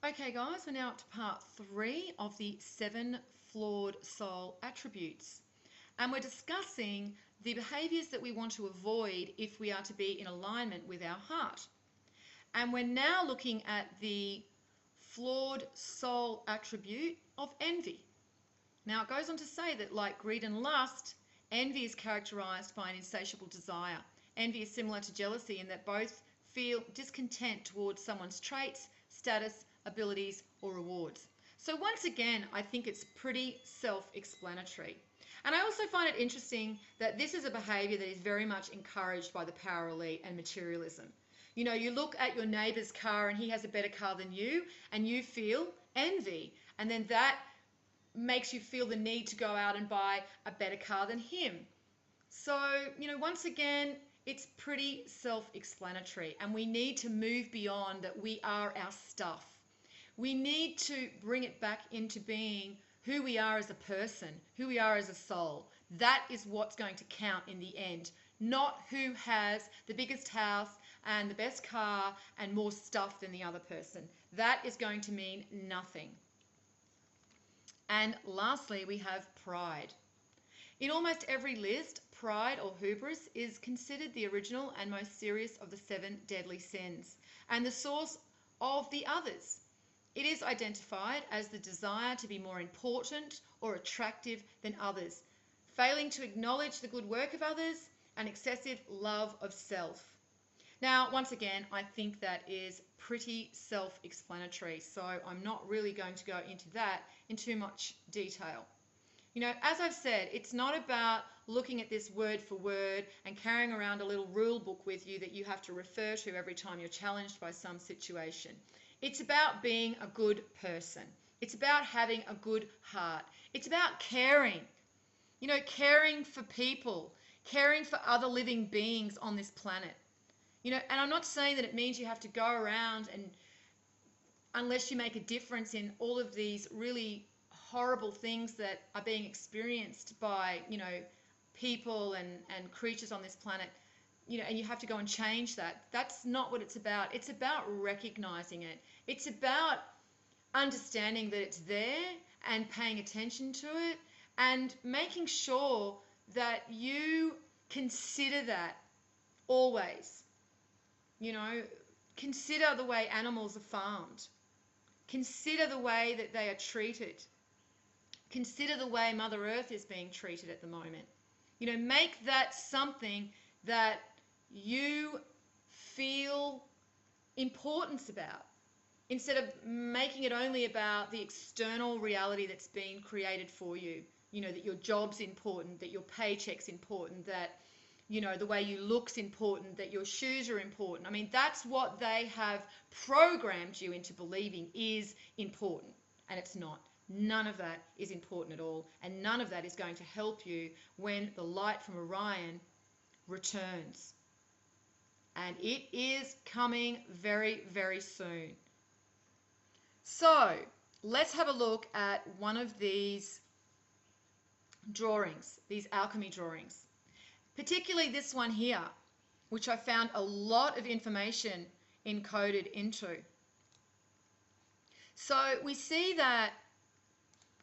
Okay guys, we're now up to part 3 of the 7 flawed soul attributes. And we're discussing the behaviours that we want to avoid if we are to be in alignment with our heart. And we're now looking at the flawed soul attribute of envy. Now it goes on to say that like greed and lust, envy is characterised by an insatiable desire. Envy is similar to jealousy in that both feel discontent towards someone's traits, status, abilities, or rewards. So once again, I think it's pretty self-explanatory. And I also find it interesting that this is a behaviour that is very much encouraged by the power elite and materialism. You know, you look at your neighbour's car and he has a better car than you, and you feel envy. And then that makes you feel the need to go out and buy a better car than him. So, you know, once again, it's pretty self-explanatory, and we need to move beyond that we are our stuff. We need to bring it back into being who we are as a person, who we are as a soul. That is what's going to count in the end, not who has the biggest house and the best car and more stuff than the other person. That is going to mean nothing. And lastly, we have pride. In almost every list, pride or hubris is considered the original and most serious of the 7 deadly sins, and the source of the others. It is identified as the desire to be more important or attractive than others, failing to acknowledge the good work of others, and excessive love of self. Now, once again, I think that is pretty self-explanatory, so I'm not really going to go into that in too much detail. You know, as I've said, it's not about looking at this word for word and carrying around a little rule book with you that you have to refer to every time you're challenged by some situation. It's about being a good person. It's about having a good heart. It's about caring. You know, caring for people, caring for other living beings on this planet. You know, and I'm not saying that it means you have to go around and, unless you make a difference in all of these really horrible things that are being experienced by, you know, people and creatures on this planet, you know, and you have to go and change that. That's not what it's about. It's about recognizing it. It's about understanding that it's there and paying attention to it and making sure that you consider that always. You know, consider the way animals are farmed. Consider the way that they are treated. Consider the way Mother Earth is being treated at the moment. You know, make that something that you feel importance about, instead of making it only about the external reality that's been created for you. You know, that your job's important, that your paycheck's important, that, you know, the way you look's important, that your shoes are important. I mean, that's what they have programmed you into believing is important, and it's not. None of that is important at all, and none of that is going to help you when the light from Orion returns. And it is coming very, very soon. So let's have a look at one of these drawings, these alchemy drawings. Particularly this one here, which I found a lot of information encoded into. So we see that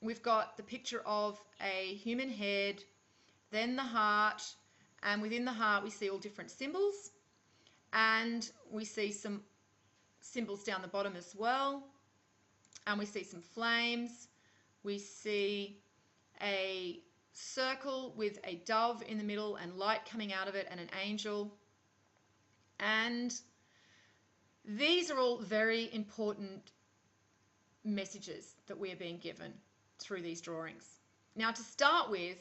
we've got the picture of a human head, then the heart, and within the heart we see all different symbols, and we see some symbols down the bottom as well, and we see some flames. We see a circle with a dove in the middle and light coming out of it, and an angel. And these are all very important messages that we are being given through these drawings. Now, to start with,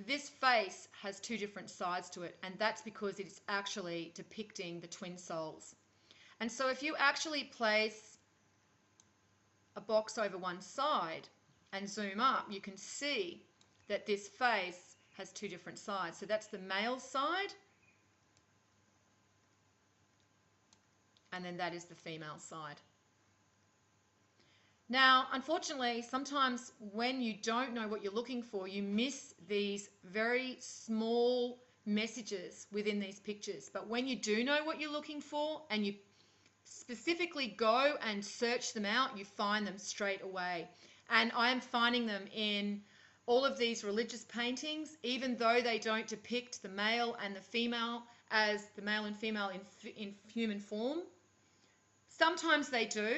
this face has 2 different sides to it, and that's because it's actually depicting the twin souls. And so if you actually place a box over one side and zoom up, you can see that this face has 2 different sides. So that's the male side, and then that is the female side. Now, unfortunately, sometimes when you don't know what you're looking for, you miss these very small messages within these pictures. But when you do know what you're looking for and you specifically go and search them out, you find them straight away. And I am finding them in all of these religious paintings, even though they don't depict the male and the female as the male and female in human form. Sometimes they do,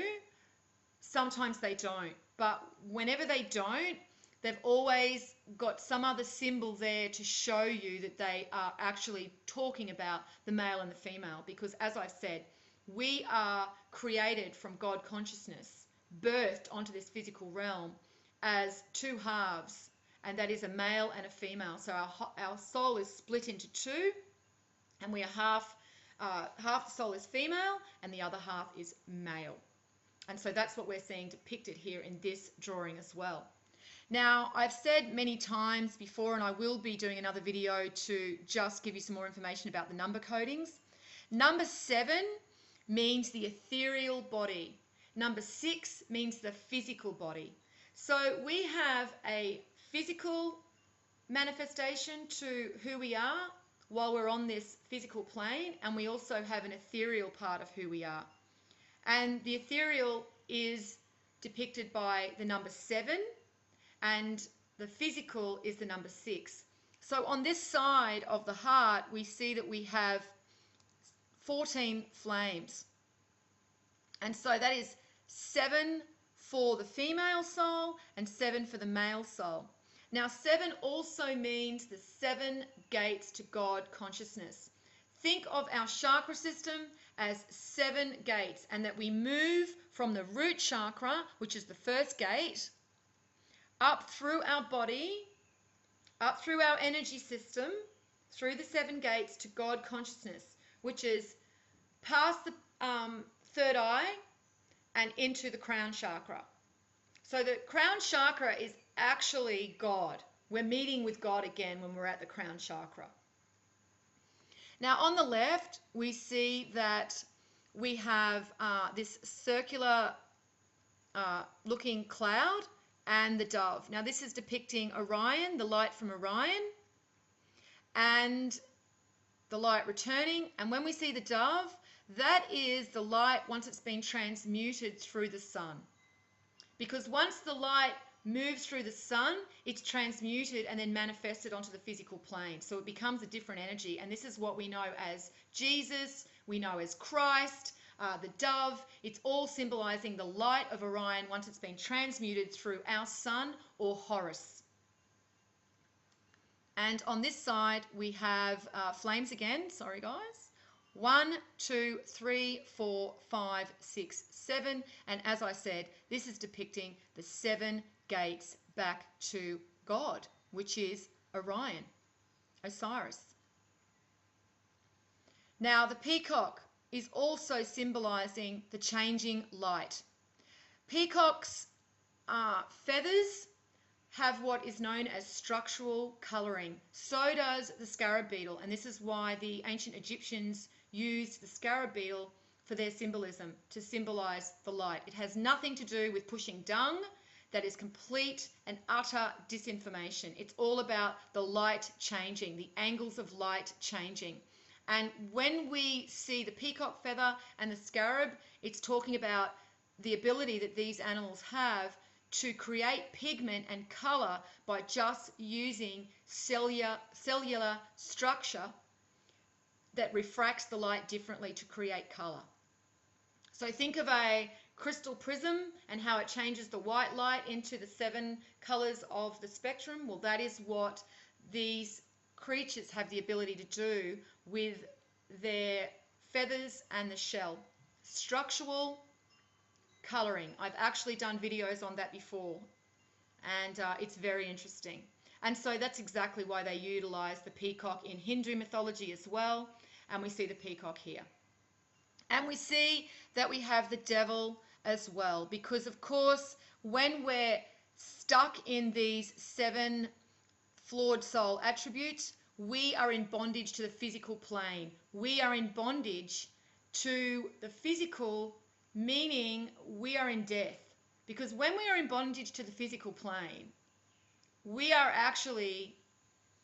sometimes they don't. But whenever they don't, they've always got some other symbol there to show you that they are actually talking about the male and the female. Because as I've said, we are created from God consciousness, birthed onto this physical realm as two halves, and that is a male and a female. So our soul is split into two, and we are half the soul is female and the other half is male. And so that's what we're seeing depicted here in this drawing as well. Now, I've said many times before, and I will be doing another video to just give you some more information about the number codings. Number 7 means the ethereal body. Number 6 means the physical body. So we have a physical manifestation to who we are while we're on this physical plane, and we also have an ethereal part of who we are. And the ethereal is depicted by the number 7, and the physical is the number 6. So on this side of the heart, we see that we have 14 flames. And so that is 7 for the female soul and 7 for the male soul. Now, 7 also means the 7 gates to God consciousness. Think of our chakra system as 7 gates, and that we move from the root chakra, which is the first gate, up through our body, up through our energy system, through the 7 gates to God consciousness, which is past the third eye and into the crown chakra. So the crown chakra is actually God. We're meeting with God again when we're at the crown chakra. Now on the left, we see that we have this circular looking cloud and the dove. Now this is depicting Orion, the light from Orion, and the light returning. And when we see the dove, that is the light once it's been transmuted through the sun. Because once the light moves through the sun, it's transmuted and then manifested onto the physical plane. So it becomes a different energy. And this is what we know as Jesus, we know as Christ, the dove. It's all symbolizing the light of Orion once it's been transmuted through our sun or Horus. And on this side, we have flames again. Sorry, guys. 1, 2, 3, 4, 5, 6, 7. And as I said, this is depicting the 7 gates back to God, which is Orion, Osiris. Now, the peacock is also symbolizing the changing light. Peacock's feathers have what is known as structural coloring. So does the scarab beetle, and this is why the ancient Egyptians used the scarab beetle for their symbolism, to symbolize the light. It has nothing to do with pushing dung. That is complete and utter disinformation. It's all about the light changing, the angles of light changing. And when we see the peacock feather and the scarab, it's talking about the ability that these animals have to create pigment and color by just using cellular structure that refracts the light differently to create color. So think of a crystal prism and how it changes the white light into the 7 colors of the spectrum. Well, that is what these creatures have the ability to do with their feathers and the shell. Structural coloring. I've actually done videos on that before, and it's very interesting. And so that's exactly why they utilize the peacock in Hindu mythology as well, and we see the peacock here. And we see that we have the devil as well, because of course when we're stuck in these 7 flawed soul attributes, we are in bondage to the physical plane. We are in bondage to the physical, meaning we are in death. Because when we are in bondage to the physical plane, we are actually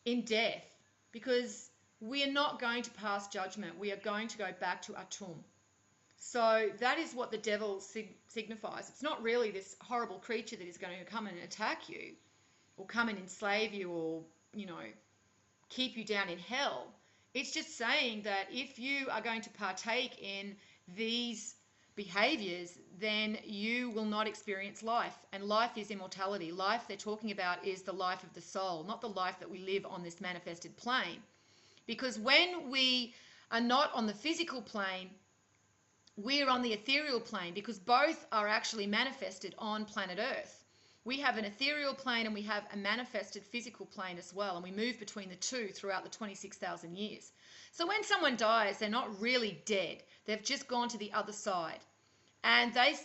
in death, because we are not going to pass judgment. We are going to go back to Atum. So that is what the devil signifies. It's not really this horrible creature that is going to come and attack you or come and enslave you or, keep you down in hell. It's just saying that if you are going to partake in these behaviors, then you will not experience life. And life is immortality. Life they're talking about is the life of the soul, not the life that we live on this manifested plane. Because when we are not on the physical plane, we're on the ethereal plane, because both are actually manifested on planet Earth. We have an ethereal plane and we have a manifested physical plane as well, and we move between the two throughout the 26,000 years. So when someone dies, they're not really dead. They've just gone to the other side, and they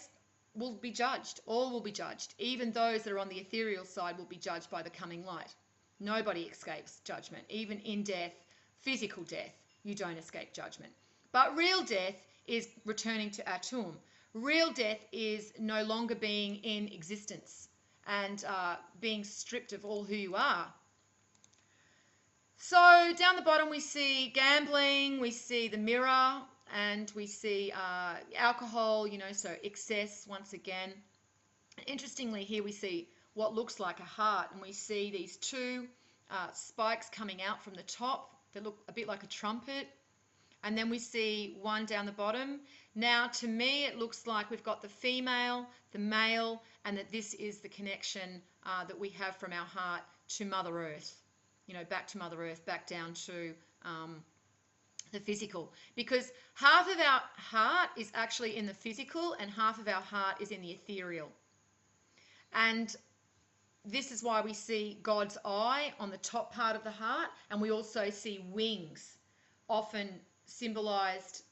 will be judged. All will be judged. Even those that are on the ethereal side will be judged by the coming light. Nobody escapes judgment. Even in death, physical death, you don't escape judgment. But real death is returning to Atum. Real death is no longer being in existence and being stripped of all who you are. So down the bottom we see gambling, we see the mirror, and we see alcohol, so excess once again. Interestingly, here we see what looks like a heart, and we see these two spikes coming out from the top that look a bit like a trumpet. And then we see one down the bottom. Now, to me, it looks like we've got the female, the male, and that this is the connection that we have from our heart to Mother Earth. Back to Mother Earth, back down to the physical. Because half of our heart is actually in the physical and half of our heart is in the ethereal. And this is why we see God's eye on the top part of the heart, and we also see wings, often symbolized,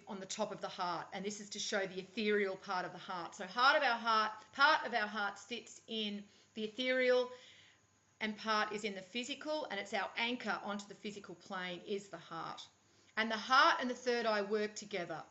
on the top of the heart, and this is to show the ethereal part of the heart. So part of our heart sits in the ethereal, and part is in the physical, and it's our anchor onto the physical plane is the heart. And the heart and the third eye work together.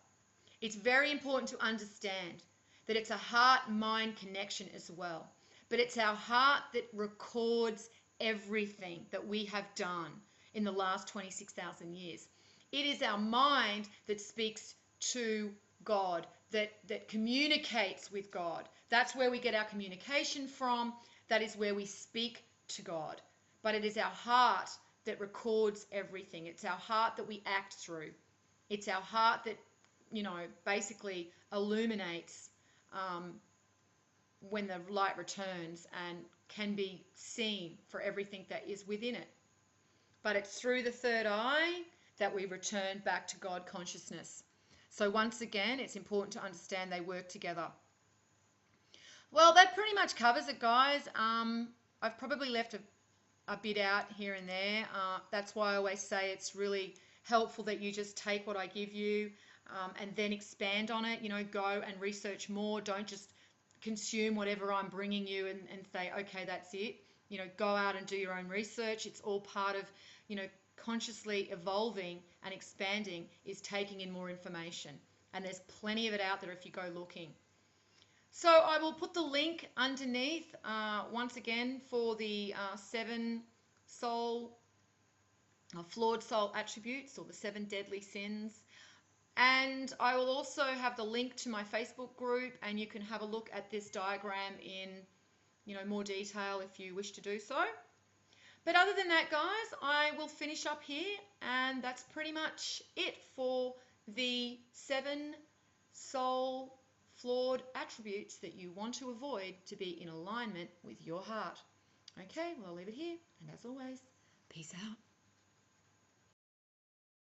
It's very important to understand that it's a heart-mind connection as well, but it's our heart that records everything that we have done in the last 26,000 years. It is our mind that speaks to God, that communicates with God. That's where we get our communication from. That is where we speak to God. But it is our heart that records everything. It's our heart that we act through. It's our heart that, basically illuminates when the light returns and can be seen for everything that is within it. But it's through the third eye that we return back to God consciousness. So once again, it's important to understand they work together. Well, that pretty much covers it, guys. I've probably left a bit out here and there. That's why I always say it's really helpful that you just take what I give you and then expand on it. Go and research more. Don't just consume whatever I'm bringing you and say, okay, that's it. Go out and do your own research. It's all part of, consciously evolving and expanding is taking in more information. And there's plenty of it out there if you go looking. So I will put the link underneath once again for the 7 flawed soul attributes, or the 7 deadly sins. And I will also have the link to my Facebook group, and you can have a look at this diagram in more detail if you wish to do so. But other than that, guys, I will finish up here, and that's pretty much it for the 7 soul flawed attributes that you want to avoid to be in alignment with your heart. Okay, well, I'll leave it here, and as always, peace out.